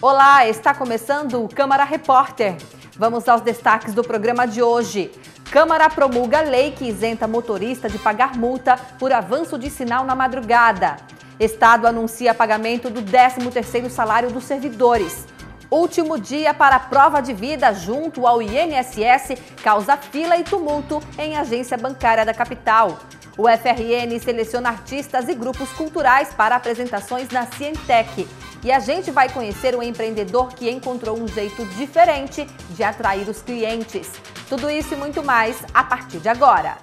Olá, está começando o Câmara Repórter. Vamos aos destaques do programa de hoje. Câmara promulga lei que isenta motorista de pagar multa por avanço de sinal na madrugada. Estado anuncia pagamento do 13º salário dos servidores. Último dia para a prova de vida junto ao INSS causa fila e tumulto em agência bancária da capital. O FRN seleciona artistas e grupos culturais para apresentações na Cientec. E a gente vai conhecer um empreendedor que encontrou um jeito diferente de atrair os clientes. Tudo isso e muito mais a partir de agora.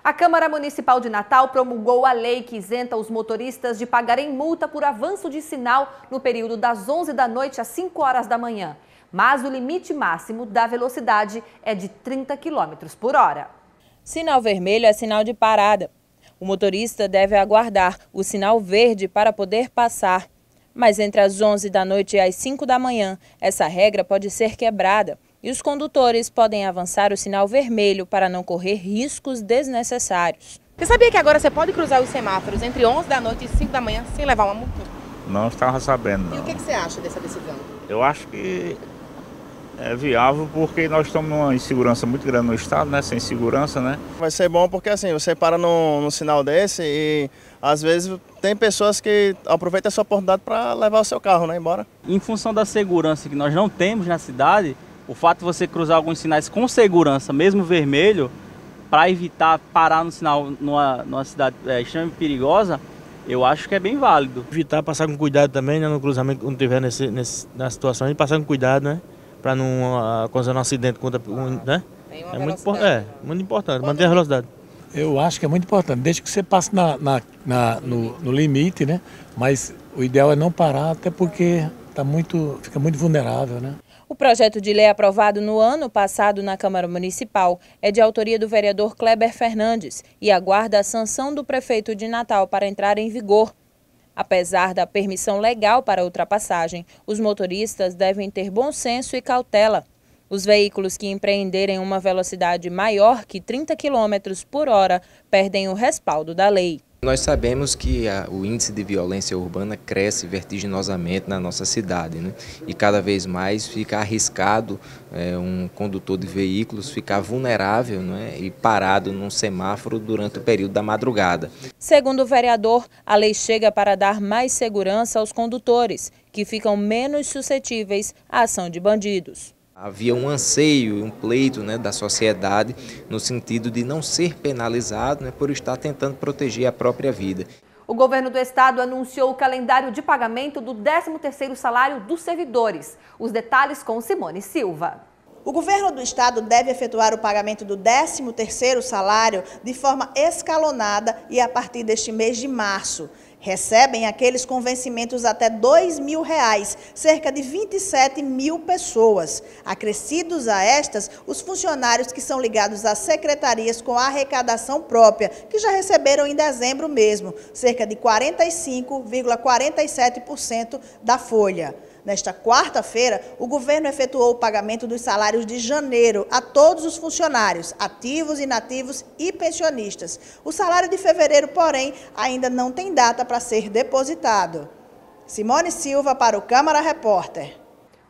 A Câmara Municipal de Natal promulgou a lei que isenta os motoristas de pagarem multa por avanço de sinal no período das 11 da noite às 5 horas da manhã. Mas o limite máximo da velocidade é de 30 km por hora. Sinal vermelho é sinal de parada. O motorista deve aguardar o sinal verde para poder passar. Mas entre as 11 da noite e as 5 da manhã, essa regra pode ser quebrada. E os condutores podem avançar o sinal vermelho para não correr riscos desnecessários. Você sabia que agora você pode cruzar os semáforos entre 11 da noite e 5 da manhã sem levar uma multa? Não estava sabendo, não. E o que você acha dessa decisão? Eu acho que é viável porque nós estamos numa insegurança muito grande no estado, né? Sem segurança, né? Vai ser bom porque assim, você para num sinal desse e às vezes tem pessoas que aproveitam essa oportunidade para levar o seu carro, né, embora. Em função da segurança que nós não temos na cidade, o fato de você cruzar alguns sinais com segurança, mesmo vermelho, para evitar parar no sinal numa cidade extremamente perigosa, eu acho que é bem válido. Evitar passar com cuidado também, né, no cruzamento, quando estiver na situação, e passar com cuidado, né, para não ocasionar um acidente, né? É muito importante, manter a velocidade. Eu acho que é muito importante, desde que você passe no limite, né, mas o ideal é não parar, até porque fica muito vulnerável, né? O projeto de lei aprovado no ano passado na Câmara Municipal é de autoria do vereador Kleber Fernandes e aguarda a sanção do prefeito de Natal para entrar em vigor. Apesar da permissão legal para a ultrapassagem, os motoristas devem ter bom senso e cautela. Os veículos que empreenderem uma velocidade maior que 30 km por hora perdem o respaldo da lei. Nós sabemos que o índice de violência urbana cresce vertiginosamente na nossa cidade, né? E cada vez mais fica arriscado um condutor de veículos ficar vulnerável, né? E parado num semáforo durante o período da madrugada. Segundo o vereador, a lei chega para dar mais segurança aos condutores, que ficam menos suscetíveis à ação de bandidos. Havia um anseio, um pleito, né, da sociedade no sentido de não ser penalizado, né, por estar tentando proteger a própria vida. O governo do estado anunciou o calendário de pagamento do 13º salário dos servidores. Os detalhes com Simone Silva. O governo do estado deve efetuar o pagamento do 13º salário de forma escalonada e a partir deste mês de março. Recebem aqueles com vencimentos até R$ 2.000, cerca de 27 mil pessoas. Acrescidos a estas, os funcionários que são ligados às secretarias com arrecadação própria, que já receberam em dezembro mesmo, cerca de 45,47% da folha. Nesta quarta-feira, o governo efetuou o pagamento dos salários de janeiro a todos os funcionários, ativos, inativos e pensionistas. O salário de fevereiro, porém, ainda não tem data para ser depositado. Simone Silva para o Câmara Repórter.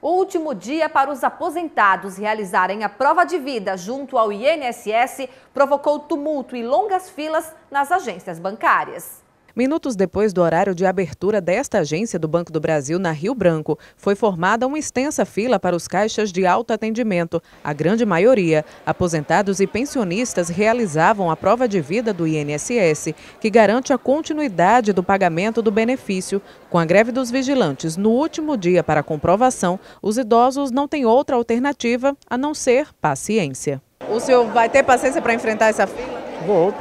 O último dia para os aposentados realizarem a prova de vida junto ao INSS provocou tumulto e longas filas nas agências bancárias. Minutos depois do horário de abertura desta agência do Banco do Brasil na Rio Branco, foi formada uma extensa fila para os caixas de autoatendimento. A grande maioria, aposentados e pensionistas, realizavam a prova de vida do INSS, que garante a continuidade do pagamento do benefício. Com a greve dos vigilantes no último dia para a comprovação, os idosos não têm outra alternativa a não ser paciência. O senhor vai ter paciência para enfrentar essa fila? Vou,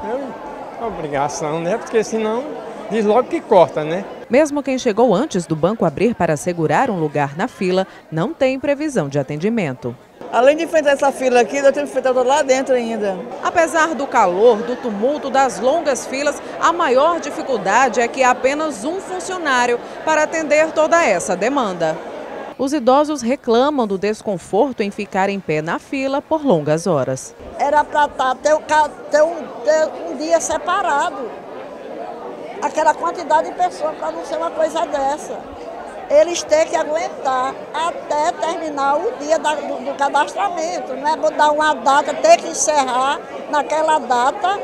é obrigação, né? Porque senão diz logo que corta, né? Mesmo quem chegou antes do banco abrir para assegurar um lugar na fila, não tem previsão de atendimento. Além de enfrentar essa fila aqui, nós temos que enfrentar lá dentro ainda. Apesar do calor, do tumulto, das longas filas, a maior dificuldade é que há apenas um funcionário para atender toda essa demanda. Os idosos reclamam do desconforto em ficar em pé na fila por longas horas. Era para ter um dia separado, aquela quantidade de pessoas, para não ser uma coisa dessa. Eles têm que aguentar até terminar o dia do cadastramento, não é dar uma data, ter que encerrar naquela data,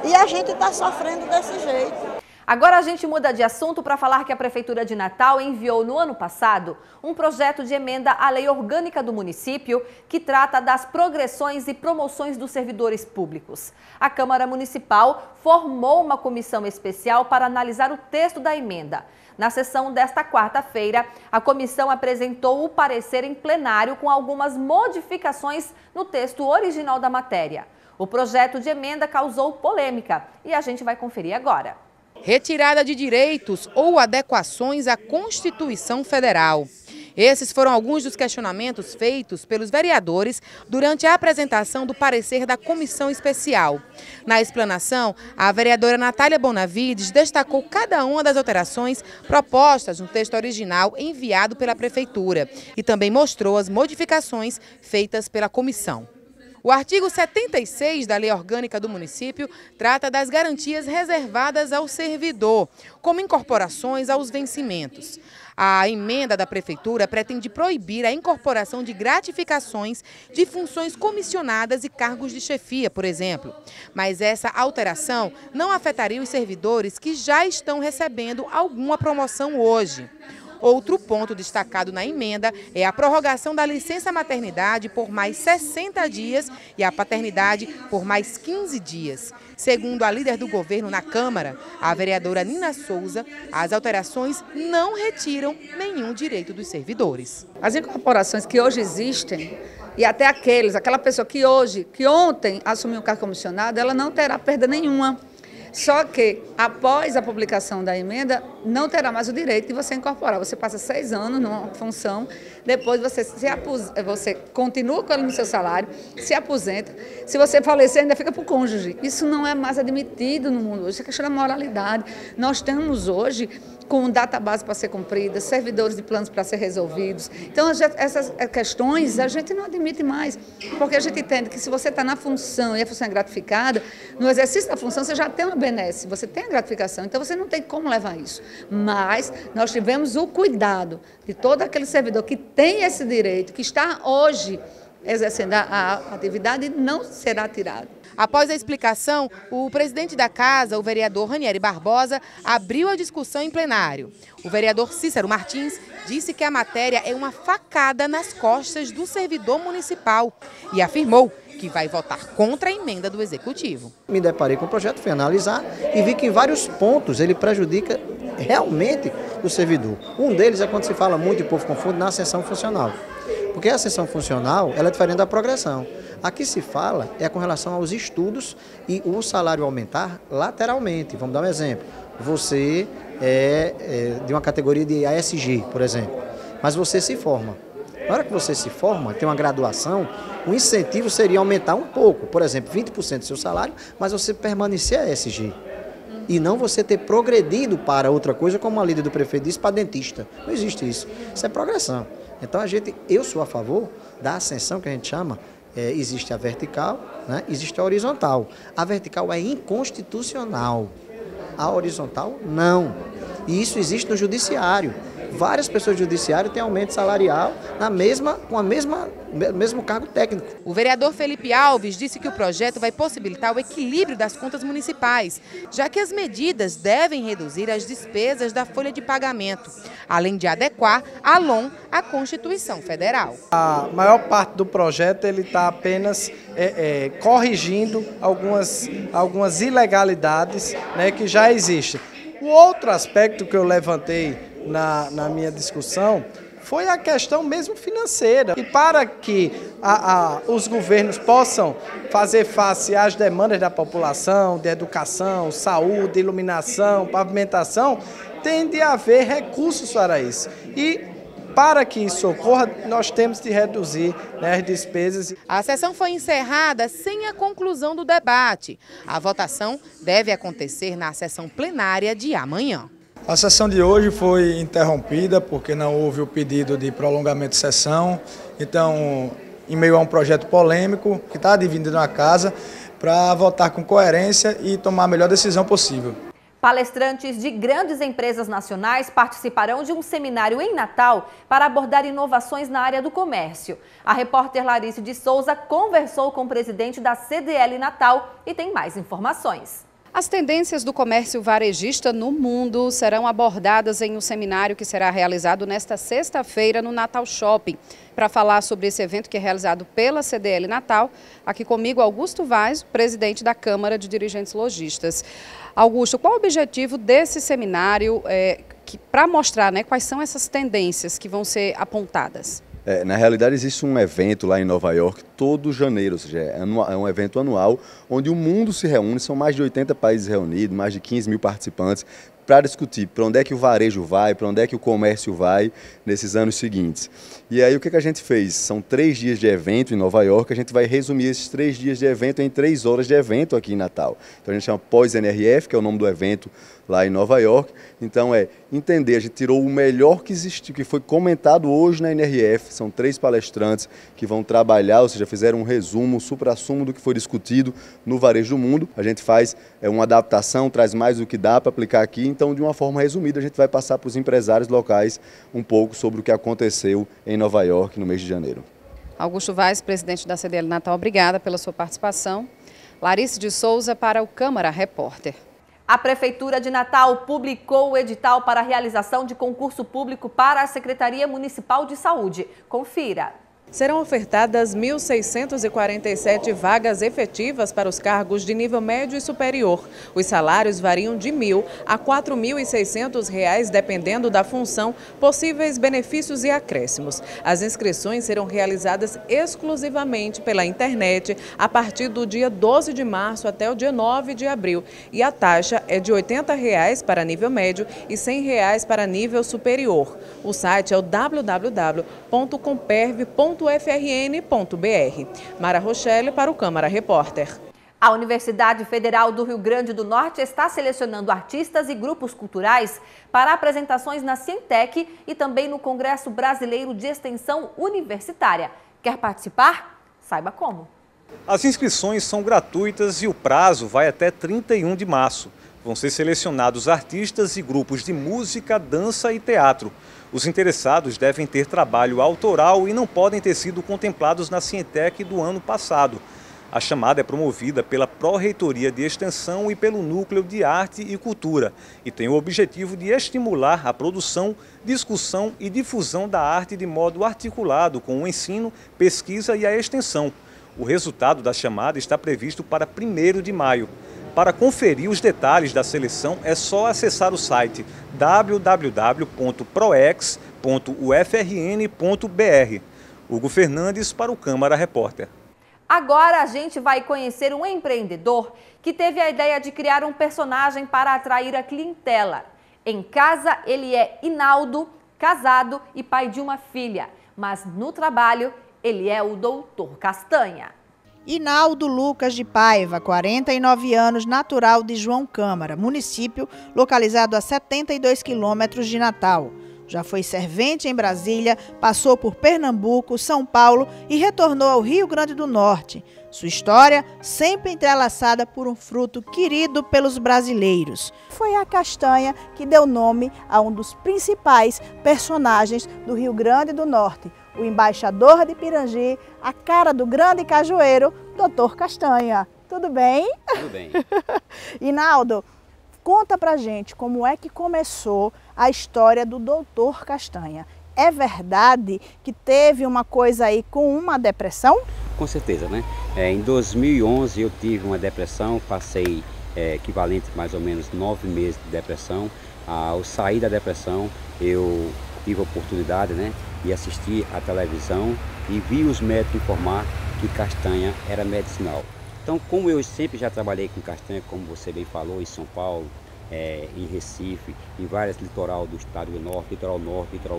e a gente está sofrendo desse jeito. Agora a gente muda de assunto para falar que a Prefeitura de Natal enviou no ano passado um projeto de emenda à lei orgânica do município que trata das progressões e promoções dos servidores públicos. A Câmara Municipal formou uma comissão especial para analisar o texto da emenda. Na sessão desta quarta-feira, a comissão apresentou o parecer em plenário com algumas modificações no texto original da matéria. O projeto de emenda causou polêmica e a gente vai conferir agora. Retirada de direitos ou adequações à Constituição Federal. Esses foram alguns dos questionamentos feitos pelos vereadores durante a apresentação do parecer da comissão especial. Na explanação, a vereadora Natália Bonavides destacou cada uma das alterações propostas no texto original enviado pela Prefeitura e também mostrou as modificações feitas pela comissão. O artigo 76 da Lei Orgânica do Município trata das garantias reservadas ao servidor, como incorporações aos vencimentos. A emenda da Prefeitura pretende proibir a incorporação de gratificações de funções comissionadas e cargos de chefia, por exemplo. Mas essa alteração não afetaria os servidores que já estão recebendo alguma promoção hoje. Outro ponto destacado na emenda é a prorrogação da licença maternidade por mais 60 dias e a paternidade por mais 15 dias. Segundo a líder do governo na Câmara, a vereadora Nina Souza, as alterações não retiram nenhum direito dos servidores. As incorporações que hoje existem, e até aquela pessoa que ontem assumiu o cargo comissionado, ela não terá perda nenhuma. Só que, após a publicação da emenda, não terá mais o direito de você incorporar. Você passa 6 anos numa função, depois você continua com ela no seu salário, se aposenta. Se você falecer, ainda fica para o cônjuge. Isso não é mais admitido no mundo hoje, isso é questão da moralidade. Nós temos hoje, com database para ser cumprida, servidores de planos para ser resolvidos. Então, essas questões a gente não admite mais, porque a gente entende que se você está na função e a função é gratificada, no exercício da função você já tem uma benesse, você tem a gratificação, então você não tem como levar isso. Mas nós tivemos o cuidado de todo aquele servidor que tem esse direito, que está hoje exercendo a atividade, não será tirado. Após a explicação, o presidente da Casa, o vereador Ranieri Barbosa, abriu a discussão em plenário. O vereador Cícero Martins disse que a matéria é uma facada nas costas do servidor municipal e afirmou que vai votar contra a emenda do Executivo. Me deparei com o projeto, fui analisar e vi que em vários pontos ele prejudica realmente o servidor. Um deles é quando se fala muito, e o povo confunde, na ascensão funcional. Porque a ascensão funcional ela é diferente da progressão. Aqui se fala é com relação aos estudos e o salário aumentar lateralmente. Vamos dar um exemplo. Você é de uma categoria de ASG, por exemplo, mas você se forma. Na hora que você se forma, tem uma graduação, o incentivo seria aumentar um pouco, por exemplo, 20% do seu salário, mas você permanecer ASG. E não você ter progredido para outra coisa, como a líder do prefeito disse, para dentista. Não existe isso. Isso é progressão. Então eu sou a favor da ascensão que a gente chama, existe a vertical, né? Existe a horizontal. A vertical é inconstitucional, a horizontal não. E isso existe no judiciário. Várias pessoas do judiciário têm aumento salarial com o mesmo cargo técnico. O vereador Felipe Alves disse que o projeto vai possibilitar o equilíbrio das contas municipais, já que as medidas devem reduzir as despesas da folha de pagamento, além de adequar a LOM à Constituição Federal. A maior parte do projeto ele está apenas corrigindo algumas ilegalidades, né, que já existem. O outro aspecto que eu levantei na minha discussão foi a questão mesmo financeira. E para que os governos possam fazer face às demandas da população, de educação, saúde, iluminação, pavimentação, tem de haver recursos para isso. E para que isso ocorra, nós temos de reduzir, né, as despesas. A sessão foi encerrada sem a conclusão do debate. A votação deve acontecer na sessão plenária de amanhã. A sessão de hoje foi interrompida porque não houve o pedido de prolongamento de sessão. Então, em meio a um projeto polêmico que está dividindo na casa, para votar com coerência e tomar a melhor decisão possível. Palestrantes de grandes empresas nacionais participarão de um seminário em Natal para abordar inovações na área do comércio. A repórter Larice de Souza conversou com o presidente da CDL Natal e tem mais informações. As tendências do comércio varejista no mundo serão abordadas em um seminário que será realizado nesta sexta-feira no Natal Shopping. Para falar sobre esse evento que é realizado pela CDL Natal, aqui comigo Augusto Vaz, presidente da Câmara de Dirigentes Lojistas. Augusto, qual o objetivo desse seminário para mostrar, quais são essas tendências que vão ser apontadas? Na realidade, existe um evento lá em Nova York todo janeiro, ou seja, é um evento anual onde o mundo se reúne, são mais de 80 países reunidos, mais de 15 mil participantes, para discutir para onde é que o varejo vai, para onde é que o comércio vai nesses anos seguintes. E aí o que a gente fez? São 3 dias de evento em Nova York, a gente vai resumir esses 3 dias de evento em 3 horas de evento aqui em Natal. Então a gente chama Pós-NRF, que é o nome do evento lá em Nova York. Então entender, a gente tirou o melhor que existiu, que foi comentado hoje na NRF, são 3 palestrantes que vão trabalhar, ou seja, fizeram um resumo, um supra-sumo do que foi discutido no varejo do mundo. A gente faz uma adaptação, traz mais do que dá para aplicar aqui, então de uma forma resumida a gente vai passar para os empresários locais um pouco sobre o que aconteceu em Nova York no mês de janeiro. Augusto Vaz, presidente da CDL Natal, obrigada pela sua participação. Larice de Souza para o Câmara Repórter. A Prefeitura de Natal publicou o edital para a realização de concurso público para a Secretaria Municipal de Saúde. Confira. Serão ofertadas 1.647 vagas efetivas para os cargos de nível médio e superior. Os salários variam de R$ 1.000 a R$ 4.600, dependendo da função, possíveis benefícios e acréscimos. As inscrições serão realizadas exclusivamente pela internet a partir do dia 12 de março até o dia 9 de abril. E a taxa é de R$ 80 para nível médio e R$ 100 para nível superior. O site é o www.comperv.frn.br. Mara Rochelle para o Câmara Repórter. A Universidade Federal do Rio Grande do Norte está selecionando artistas e grupos culturais para apresentações na Cientec e também no Congresso Brasileiro de Extensão Universitária. Quer participar? Saiba como. As inscrições são gratuitas e o prazo vai até 31 de março. Vão ser selecionados artistas e grupos de música, dança e teatro. Os interessados devem ter trabalho autoral e não podem ter sido contemplados na Cientec do ano passado. A chamada é promovida pela Pró-Reitoria de Extensão e pelo Núcleo de Arte e Cultura e tem o objetivo de estimular a produção, discussão e difusão da arte de modo articulado com o ensino, pesquisa e a extensão. O resultado da chamada está previsto para 1º de maio. Para conferir os detalhes da seleção, é só acessar o site www.proex.ufrn.br. Hugo Fernandes para o Câmara Repórter. Agora a gente vai conhecer um empreendedor que teve a ideia de criar um personagem para atrair a clientela. Em casa, ele é Inaldo, casado e pai de uma filha, mas no trabalho, ele é o Doutor Castanha. Inaldo Lucas de Paiva, 49 anos, natural de João Câmara, município localizado a 72 quilômetros de Natal. Já foi servente em Brasília, passou por Pernambuco, São Paulo e retornou ao Rio Grande do Norte. Sua história sempre entrelaçada por um fruto querido pelos brasileiros. Foi a castanha que deu nome a um dos principais personagens do Rio Grande do Norte, o embaixador de Pirangi, a cara do grande cajueiro, Doutor Castanha. Tudo bem? Tudo bem. Inaldo, conta pra gente como é que começou a história do Doutor Castanha. É verdade que teve uma coisa aí com uma depressão? Com certeza, né? Em 2011 eu tive uma depressão, passei equivalente mais ou menos 9 meses de depressão. Ao sair da depressão eu tive a oportunidade, de assistir à televisão e vi os médicos informar que castanha era medicinal. Então, como eu sempre já trabalhei com castanha, como você bem falou, em São Paulo, em Recife, em várias litoral do estado do Norte, litoral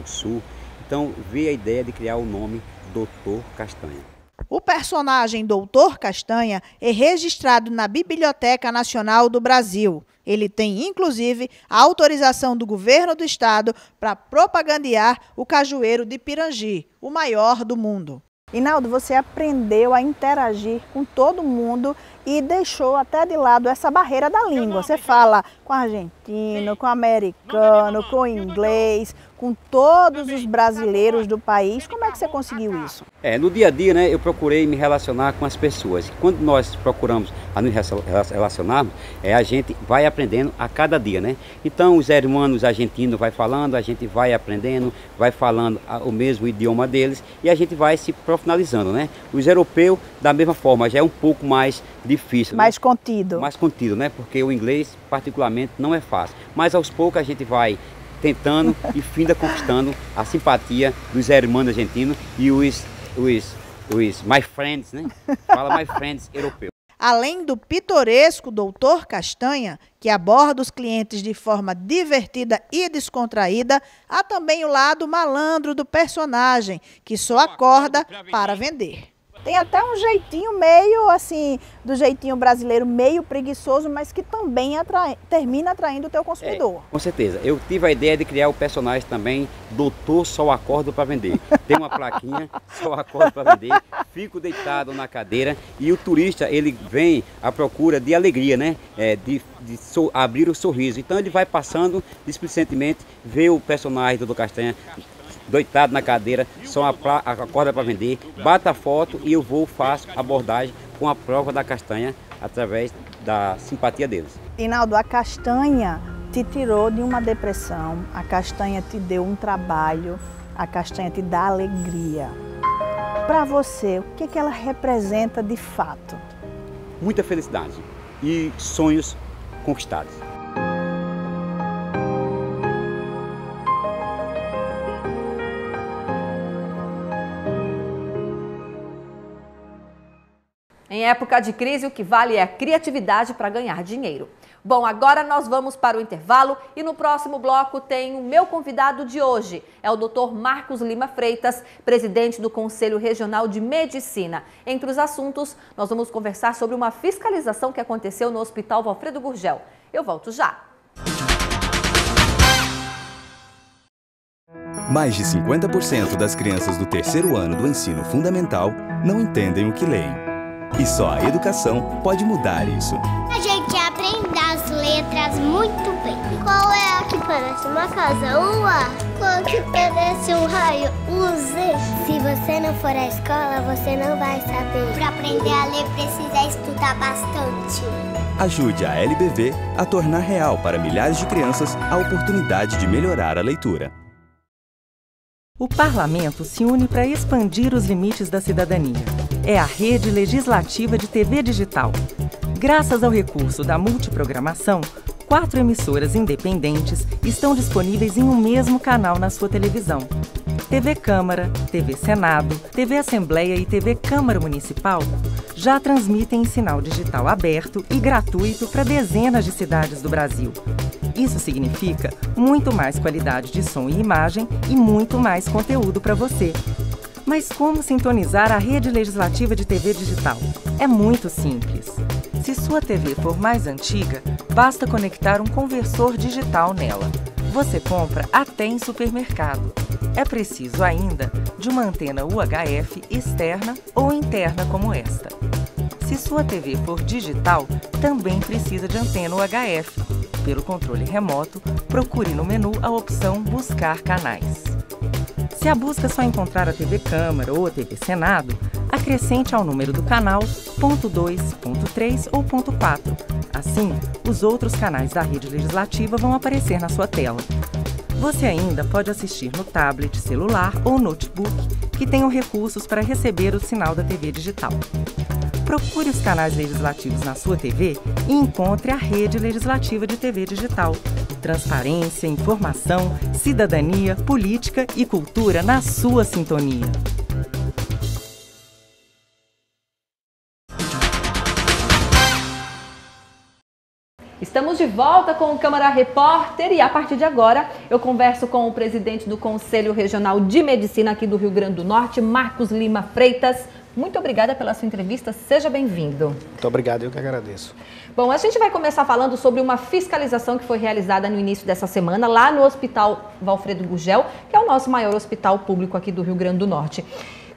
Sul, então veio a ideia de criar o nome Doutor Castanha. O personagem Doutor Castanha é registrado na Biblioteca Nacional do Brasil. Ele tem, inclusive, a autorização do governo do estado para propagandear o cajueiro de Pirangi, o maior do mundo. Inaldo, você aprendeu a interagir com todo mundo e deixou até de lado essa barreira da língua. Você fala com argentino, com americano, com inglês, com todos os brasileiros do país. Como é que você conseguiu isso? No dia a dia, né, eu procurei me relacionar com as pessoas. Quando nós procuramos a nos relacionarmos, a gente vai aprendendo a cada dia, né? Então, os irmãos argentinos vai falando, a gente vai aprendendo, vai falando o mesmo idioma deles e a gente vai se profissionalizando, né? Os europeus, da mesma forma, já é um pouco mais difícil. Mais contido. Mais contido, né? Porque o inglês, particularmente, não é fácil. Mas aos poucos a gente vai tentando e finda conquistando a simpatia dos irmãos argentinos e os my friends, né? Fala my friends europeus. Além do pitoresco Doutor Castanha, que aborda os clientes de forma divertida e descontraída, há também o lado malandro do personagem, que só acorda para vender. Tem até um jeitinho meio assim, do jeitinho brasileiro, meio preguiçoso, mas que também termina atraindo o teu consumidor. Com certeza. Eu tive a ideia de criar o personagem também, Doutor Só Acordo para Vender. Tem uma plaquinha, Só Acordo para Vender, fico deitado na cadeira e o turista, ele vem à procura de alegria, né? Abrir o sorriso. Então ele vai passando displicentemente, vê o personagem do Doutor Castanha, deitado na cadeira, só acorda para vender, bata a foto e eu faço a abordagem com a prova da castanha através da simpatia deles. Inaldo, a castanha te tirou de uma depressão, a castanha te deu um trabalho, a castanha te dá alegria. Para você, o que ela representa de fato? Muita felicidade e sonhos conquistados. Em época de crise, o que vale é a criatividade para ganhar dinheiro. Bom, agora nós vamos para o intervalo e no próximo bloco tem o meu convidado de hoje. É o Dr. Marcos Lima Freitas, presidente do Conselho Regional de Medicina. Entre os assuntos, nós vamos conversar sobre uma fiscalização que aconteceu no Hospital Valfredo Gurgel. Eu volto já. Mais de 50% das crianças do terceiro ano do ensino fundamental não entendem o que leem. E só a educação pode mudar isso. A gente aprende as letras muito bem. Qual é a que parece uma casa? O A. Qual que parece um raio? O Z. Se você não for à escola, você não vai saber. Para aprender a ler, precisa estudar bastante. Ajude a LBV a tornar real para milhares de crianças a oportunidade de melhorar a leitura. O Parlamento se une para expandir os limites da cidadania. É a Rede Legislativa de TV Digital. Graças ao recurso da multiprogramação, 4 emissoras independentes estão disponíveis em um mesmo canal na sua televisão. TV Câmara, TV Senado, TV Assembleia e TV Câmara Municipal já transmitem em sinal digital aberto e gratuito para dezenas de cidades do Brasil. Isso significa muito mais qualidade de som e imagem e muito mais conteúdo para você. Mas como sintonizar a Rede Legislativa de TV Digital? É muito simples. Se sua TV for mais antiga, basta conectar um conversor digital nela. Você compra até em supermercado. É preciso ainda de uma antena UHF externa ou interna como esta. Se sua TV for digital, também precisa de antena UHF. Pelo controle remoto, procure no menu a opção Buscar Canais. Se a busca só encontrar a TV Câmara ou a TV Senado, acrescente ao número do canal ponto 2, ponto 3 ou ponto 4. Assim, os outros canais da Rede Legislativa vão aparecer na sua tela. Você ainda pode assistir no tablet, celular ou notebook, que tenham recursos para receber o sinal da TV digital. Procure os canais legislativos na sua TV e encontre a Rede Legislativa de TV Digital. Transparência, informação, cidadania, política e cultura na sua sintonia. Estamos de volta com o Câmara Repórter e a partir de agora eu converso com o presidente do Conselho Regional de Medicina aqui do Rio Grande do Norte, Marcos Lima Freitas. muito obrigada pela sua entrevista, seja bem-vindo. Muito obrigado, eu que agradeço. Bom, a gente vai começar falando sobre uma fiscalização que foi realizada no início dessa semana lá no Hospital Valfredo Gugel, que é o nosso maior hospital público aqui do Rio Grande do Norte.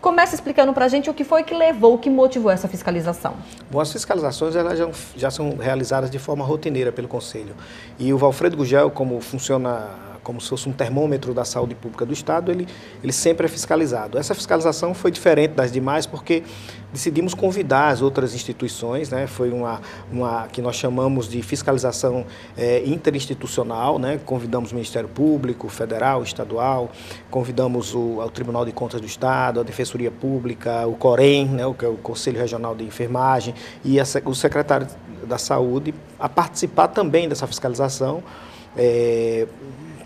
Começa explicando para a gente o que foi que levou, o que motivou essa fiscalização. Bom, as fiscalizações elas já são realizadas de forma rotineira pelo Conselho. E o Valfredo Gugel, como funciona como se fosse um termômetro da saúde pública do Estado, ele sempre é fiscalizado. Essa fiscalização foi diferente das demais porque decidimos convidar as outras instituições, né? Foi uma que nós chamamos de fiscalização interinstitucional, né? Convidamos o Ministério Público, Federal, Estadual, convidamos o Tribunal de Contas do Estado, a Defensoria Pública, o COREN, né? Que é o Conselho Regional de Enfermagem, e o Secretário da Saúde a participar também dessa fiscalização,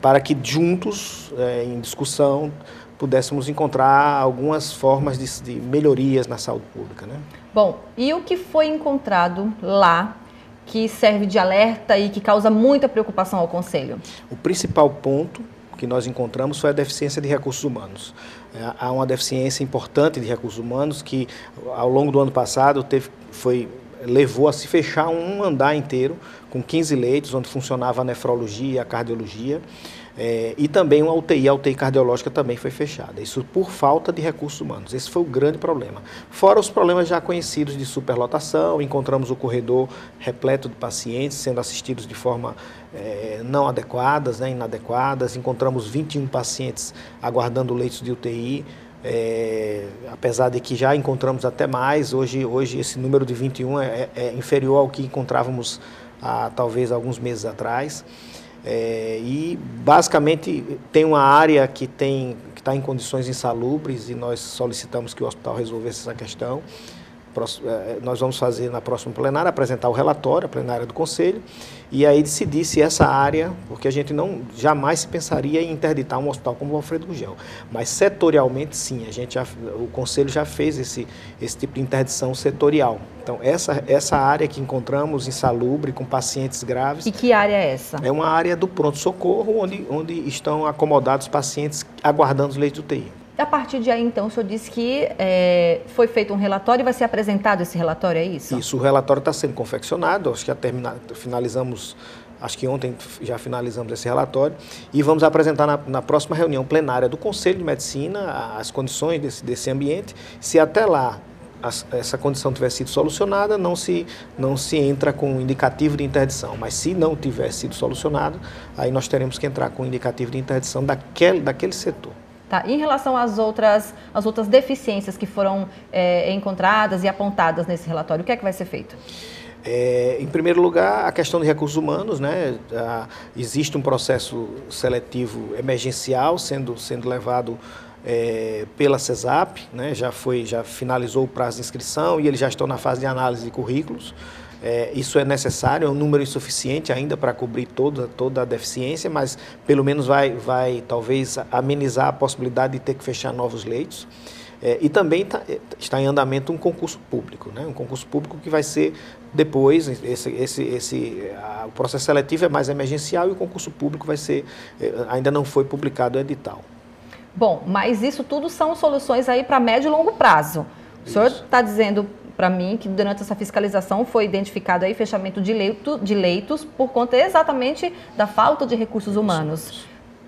para que juntos, em discussão, pudéssemos encontrar algumas formas de melhorias na saúde pública, né? Bom, e o que foi encontrado lá que serve de alerta e que causa muita preocupação ao Conselho? O principal ponto que nós encontramos foi a deficiência de recursos humanos. Há uma deficiência importante de recursos humanos que, ao longo do ano passado, levou a se fechar um andar inteiro com 15 leitos, onde funcionava a nefrologia, a cardiologia, e também uma UTI, a UTI cardiológica também foi fechada. Isso por falta de recursos humanos. Esse foi o grande problema. Fora os problemas já conhecidos de superlotação, encontramos o corredor repleto de pacientes sendo assistidos de forma não adequadas, né, inadequadas. Encontramos 21 pacientes aguardando leitos de UTI, apesar de que já encontramos até mais. Hoje esse número de 21 é inferior ao que encontrávamos há talvez alguns meses atrás. E basicamente tem uma área que está em condições insalubres e nós solicitamos que o hospital resolvesse essa questão. Nós vamos fazer na próxima plenária, apresentar o relatório, a plenária do Conselho, e aí decidir se essa área, porque a gente jamais se pensaria em interditar um hospital como o Valfredo Gugel, mas setorialmente sim, o Conselho já fez esse tipo de interdição setorial. Então essa área que encontramos insalubre, com pacientes graves... E que área é essa? É uma área do pronto-socorro, onde estão acomodados pacientes aguardando os leitos de UTI. A partir de aí, então, o senhor disse que foi feito um relatório e vai ser apresentado esse relatório, é isso? Isso, o relatório está sendo confeccionado, acho que já finalizamos, acho que ontem já finalizamos esse relatório, e vamos apresentar na próxima reunião plenária do Conselho de Medicina as condições desse ambiente. Se até lá essa condição tiver sido solucionada, não se entra com indicativo de interdição, mas se não tiver sido solucionado, aí nós teremos que entrar com indicativo de interdição daquele setor. Tá. Em relação às outras deficiências que foram encontradas e apontadas nesse relatório, o que é que vai ser feito? Em primeiro lugar, a questão de recursos humanos, né? Existe um processo seletivo emergencial sendo levado pela CESAP, né? Já finalizou o prazo de inscrição e eles já estão na fase de análise de currículos. Isso é necessário, é um número insuficiente ainda para cobrir toda a deficiência, mas pelo menos vai talvez amenizar a possibilidade de ter que fechar novos leitos. E também está em andamento um concurso público, né? Um concurso público que vai ser depois, o processo seletivo é mais emergencial e o concurso público ainda não foi publicado o edital. Bom, mas isso tudo são soluções aí para médio e longo prazo. O senhor está dizendo para mim que durante essa fiscalização foi identificado aí fechamento de leitos por conta exatamente da falta de recursos humanos.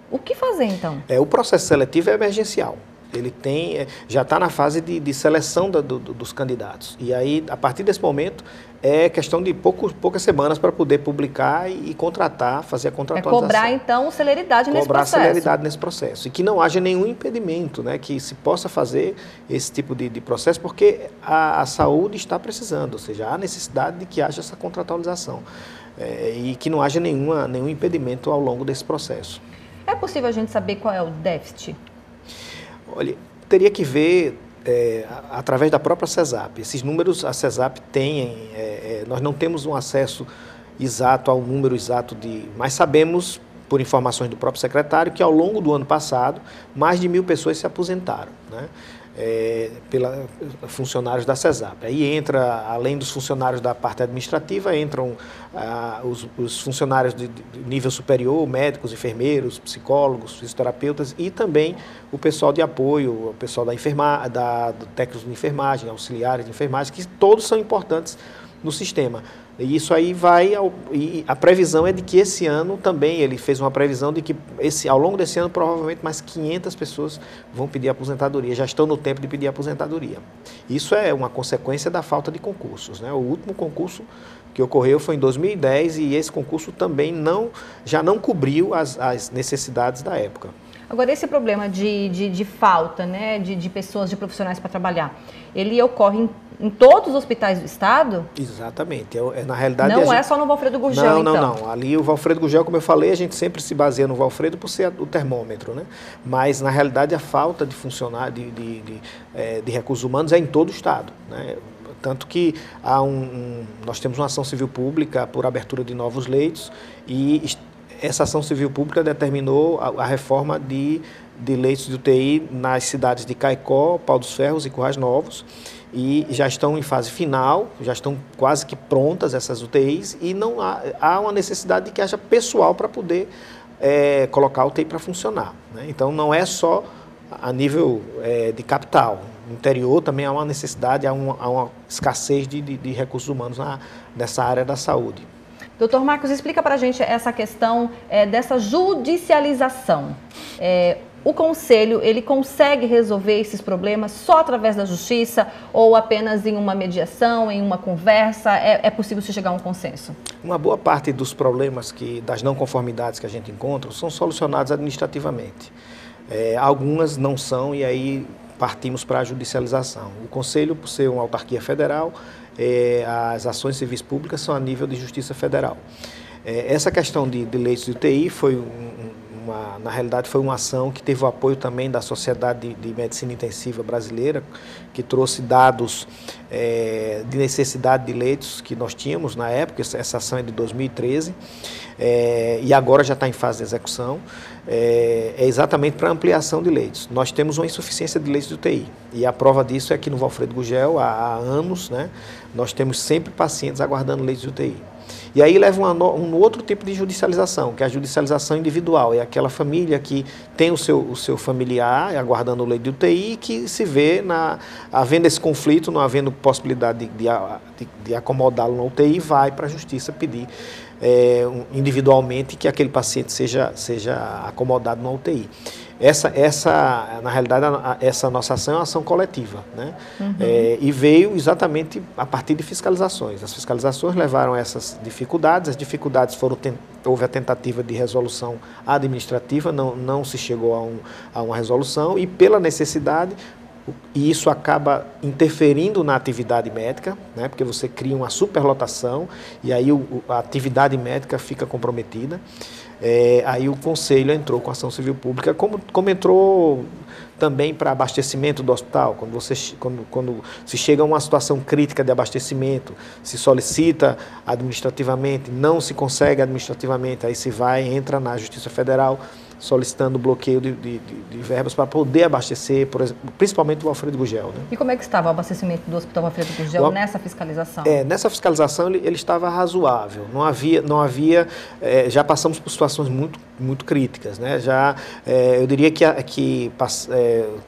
O que fazer então? O processo seletivo é emergencial. Ele já está na fase de seleção dos candidatos. E aí, a partir desse momento, é questão de poucas semanas para poder publicar e contratar, fazer a contratualização. Cobrar, então, celeridade nesse processo. Cobrar celeridade nesse processo. E que não haja nenhum impedimento, né, que se possa fazer esse tipo de processo, porque a saúde está precisando, ou seja, há necessidade de que haja essa contratualização. E que não haja nenhum impedimento ao longo desse processo. É possível a gente saber qual é o déficit? Olha, teria que ver através da própria CESAP. Esses números a CESAP tem, nós não temos um acesso exato ao número exato mas sabemos, por informações do próprio secretário, que ao longo do ano passado, mais de 1.000 pessoas se aposentaram, né? pela funcionários da CESAP. Aí entra, além dos funcionários da parte administrativa, entram os funcionários de nível superior, médicos, enfermeiros, psicólogos, fisioterapeutas e também o pessoal de apoio, o pessoal do técnico de enfermagem, auxiliares de enfermagem, que todos são importantes no sistema. E isso aí e a previsão é de que esse ano também, ele fez uma previsão de que ao longo desse ano provavelmente mais 500 pessoas vão pedir aposentadoria, já estão no tempo de pedir aposentadoria. Isso é uma consequência da falta de concursos, né? O último concurso que ocorreu foi em 2010 e esse concurso também já não cobriu as necessidades da época. Agora, esse problema de falta, né, de pessoas, de profissionais para trabalhar, ele ocorre em todos os hospitais do estado? Exatamente. Na realidade, não é só no Valfredo Gurgel, então? Não. Ali o Valfredo Gurgel, como eu falei, a gente sempre se baseia no Valfredo por ser o termômetro, né? Mas, na realidade, a falta de funcionário, de recursos humanos é em todo o estado, né? Tanto que nós temos uma ação civil pública por abertura de novos leitos e essa ação civil pública determinou a reforma de leitos de UTI nas cidades de Caicó, Pau dos Ferros e Currais Novos, e já estão em fase final, já estão quase que prontas essas UTIs e não há uma necessidade de que haja pessoal para poder colocar a UTI para funcionar, né? Então não é só a nível de capital, no interior também há uma necessidade, há uma escassez de recursos humanos nessa área da saúde. Doutor Marcos, explica para a gente essa questão dessa judicialização. O Conselho, ele consegue resolver esses problemas só através da Justiça ou apenas em uma mediação, em uma conversa? É possível se chegar a um consenso? Uma boa parte dos problemas, das não conformidades que a gente encontra, são solucionados administrativamente. Algumas não são e aí partimos para a judicialização. O Conselho, por ser uma autarquia federal, as ações civis públicas são a nível de Justiça Federal. Essa questão de leitos de UTI na realidade foi uma ação que teve o apoio também da Sociedade de Medicina Intensiva Brasileira, que trouxe dados de necessidade de leitos que nós tínhamos na época. Essa ação é de 2013 e agora já está em fase de execução. É exatamente para ampliação de leitos. Nós temos uma insuficiência de leitos de UTI e a prova disso é que no Valfredo Gurgel, há anos, né, nós temos sempre pacientes aguardando leitos de UTI. E aí leva um outro tipo de judicialização, que é a judicialização individual. É aquela família que tem o seu familiar aguardando o leito de UTI e que se vê, havendo esse conflito, não havendo possibilidade de acomodá-lo na UTI, vai para a justiça pedir individualmente que aquele paciente seja acomodado na UTI. Na realidade, essa nossa ação é uma ação coletiva, né? E veio exatamente a partir de fiscalizações. As fiscalizações levaram a essas dificuldades, as dificuldades houve a tentativa de resolução administrativa, não se chegou a uma resolução e pela necessidade, e isso acaba interferindo na atividade médica, né? Porque você cria uma superlotação e aí a atividade médica fica comprometida. Aí o Conselho entrou com a ação civil pública, como entrou também para abastecimento do hospital, quando se chega a uma situação crítica de abastecimento, se solicita administrativamente, não se consegue administrativamente, aí se entra na Justiça Federal solicitando bloqueio de verbas para poder abastecer, por exemplo, principalmente o Valfredo Gurgel, né? E como é que estava o abastecimento do Hospital Valfredo Gurgel nessa fiscalização? Nessa fiscalização ele estava razoável, não havia já passamos por situações muito críticas, né? Eu diria que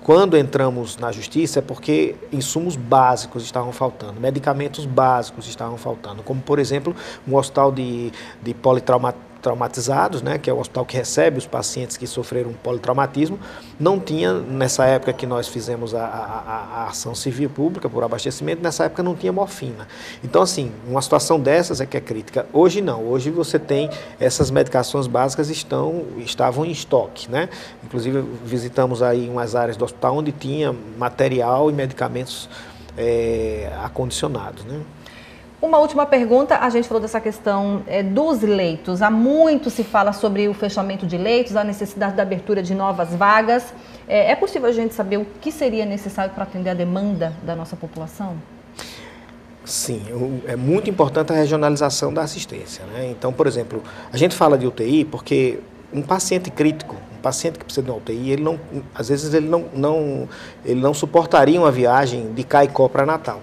quando entramos na Justiça é porque insumos básicos estavam faltando, medicamentos básicos estavam faltando, como por exemplo um hospital de politraumatizados, né, que é o hospital que recebe os pacientes que sofreram politraumatismo, não tinha, nessa época que nós fizemos a ação civil pública por abastecimento, nessa época não tinha morfina. Então, assim, uma situação dessas é que é crítica. Hoje não, hoje você tem, essas medicações básicas estavam em estoque, né? Inclusive visitamos aí umas áreas do hospital onde tinha material e medicamentos acondicionados, né? Uma última pergunta, a gente falou dessa questão dos leitos. Há muito se fala sobre o fechamento de leitos, a necessidade da abertura de novas vagas. É possível a gente saber o que seria necessário para atender a demanda da nossa população? Sim, é muito importante a regionalização da assistência, né? Então, por exemplo, a gente fala de UTI porque um paciente crítico, um paciente que precisa de uma UTI, às vezes ele não suportaria uma viagem de Caicó para Natal.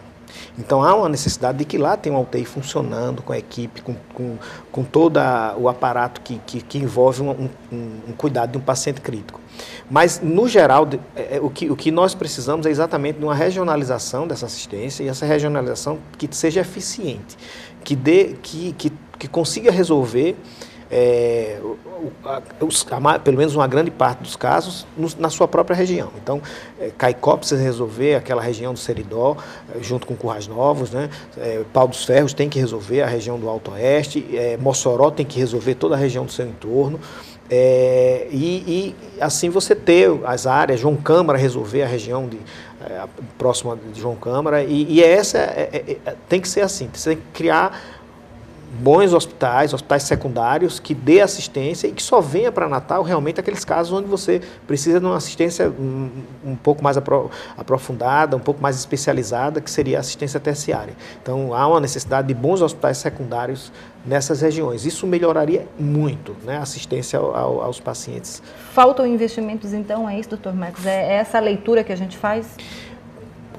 Então há uma necessidade de que lá tenha uma UTI funcionando, com a equipe, com todo o aparato que envolve um cuidado de um paciente crítico. Mas, no geral, o que nós precisamos é exatamente de uma regionalização dessa assistência, e essa regionalização que seja eficiente, que consiga resolver pelo menos uma grande parte dos casos na sua própria região. Então, Caicó precisa resolver aquela região do Seridó, junto com Currais Novos, né? Pau dos Ferros tem que resolver a região do Alto Oeste, Mossoró tem que resolver toda a região do seu entorno, e assim você ter as áreas, João Câmara resolver a região próxima de João Câmara, tem que ser assim, você tem que criar bons hospitais secundários, que dê assistência e que só venha para Natal realmente aqueles casos onde você precisa de uma assistência um pouco mais aprofundada, um pouco mais especializada, que seria a assistência terciária. Então, há uma necessidade de bons hospitais secundários nessas regiões. Isso melhoraria muito, né, a assistência aos pacientes. Faltam investimentos, então, é isso, doutor Marcos? É essa leitura que a gente faz?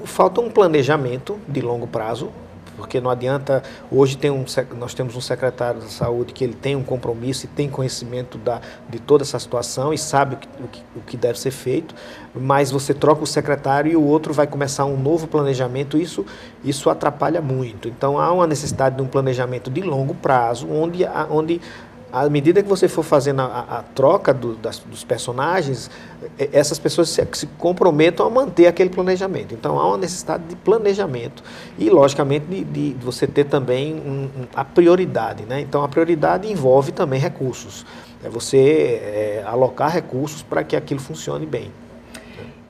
Falta um planejamento de longo prazo, porque não adianta, hoje nós temos um secretário da saúde que ele tem um compromisso e tem conhecimento de toda essa situação e sabe o que deve ser feito, mas você troca o secretário e o outro vai começar um novo planejamento, isso atrapalha muito. Então há uma necessidade de um planejamento de longo prazo, onde à medida que você for fazendo a troca dos personagens, essas pessoas se comprometam a manter aquele planejamento. Então, há uma necessidade de planejamento e, logicamente, de você ter também a prioridade, né? Então, a prioridade envolve também recursos. É você alocar recursos para que aquilo funcione bem.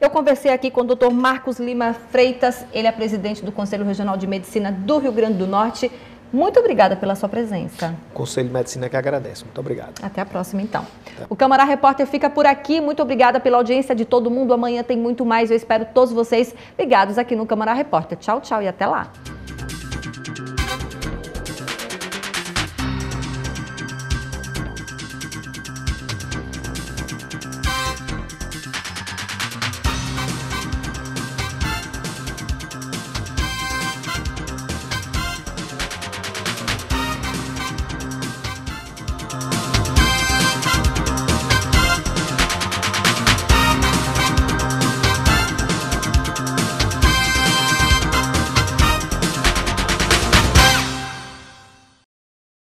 Eu conversei aqui com o Dr. Marcos Lima Freitas, ele é presidente do Conselho Regional de Medicina do Rio Grande do Norte. Muito obrigada pela sua presença. O Conselho de Medicina que agradece. Muito obrigado. Até a próxima, então. O Câmara Repórter fica por aqui. Muito obrigada pela audiência de todo mundo. Amanhã tem muito mais. Eu espero todos vocês ligados aqui no Câmara Repórter. Tchau, tchau e até lá.